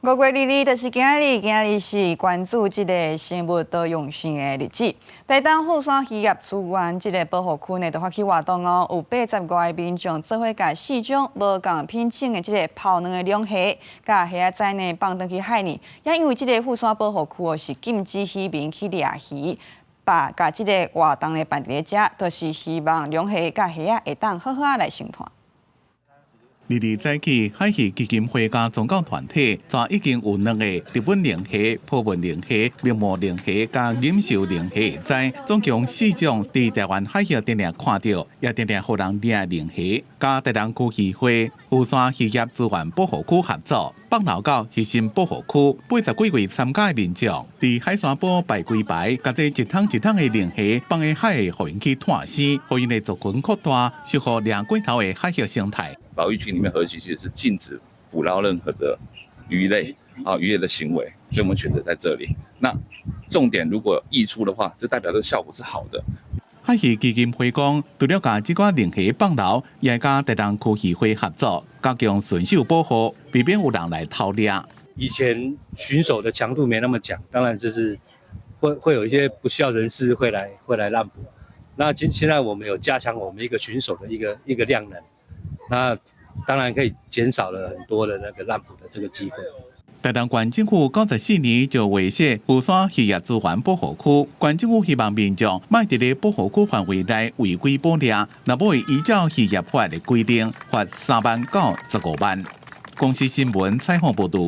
5月2日就是今日是关注这个生物多样性的日子。台东富山渔业资源这个保护区呢，就发起活动哦，有80个民众做伙甲4种无共品种的这个泡卵的龙虾，甲虾仔呢放倒去海里。也因为这个富山保护区哦是禁止渔民去掠鱼，把甲这个活动呢办伫咧遮，就是希望龙虾甲虾仔会当好好来生态。日早起，海渔基金会甲宗教团体，则已经有2个日本龙虾、泡文龙虾、铃木龙虾甲忍受龙虾在总共4种伫台湾海峡定定看到，也定定互人掠龙虾。甲台东区渔会、富山渔业资源保护区合作，放流到鱼心保护区80几位参加的民众，伫海山堡摆几排，甲这一桶一桶的龙虾放喺海，互因去探死，互因的族群扩大，守护掠过头的海峡生态。保育区里面河其实是禁止捕捞任何的鱼类的行为，所以我们选择在这里。那重点如果溢出的话，就代表这个效果是好的。海渔基金会讲，除了甲这个龙虾放流，也甲台东区渔会合作，加强巡守保护，避免有人来偷掠。以前巡守的强度没那么强，当然就是会有一些不肖人士会来滥捕。那现在我们有加强我们一个巡守的一个量能。那当然可以减少了很多的那个滥捕的这个机会。台东县政府94年就划设富山渔业资源保护区，县政府希望民众莫伫咧保护区范围内违规捕猎，若未依照渔业法的规定，罚3万到15万。公司新闻采访报道。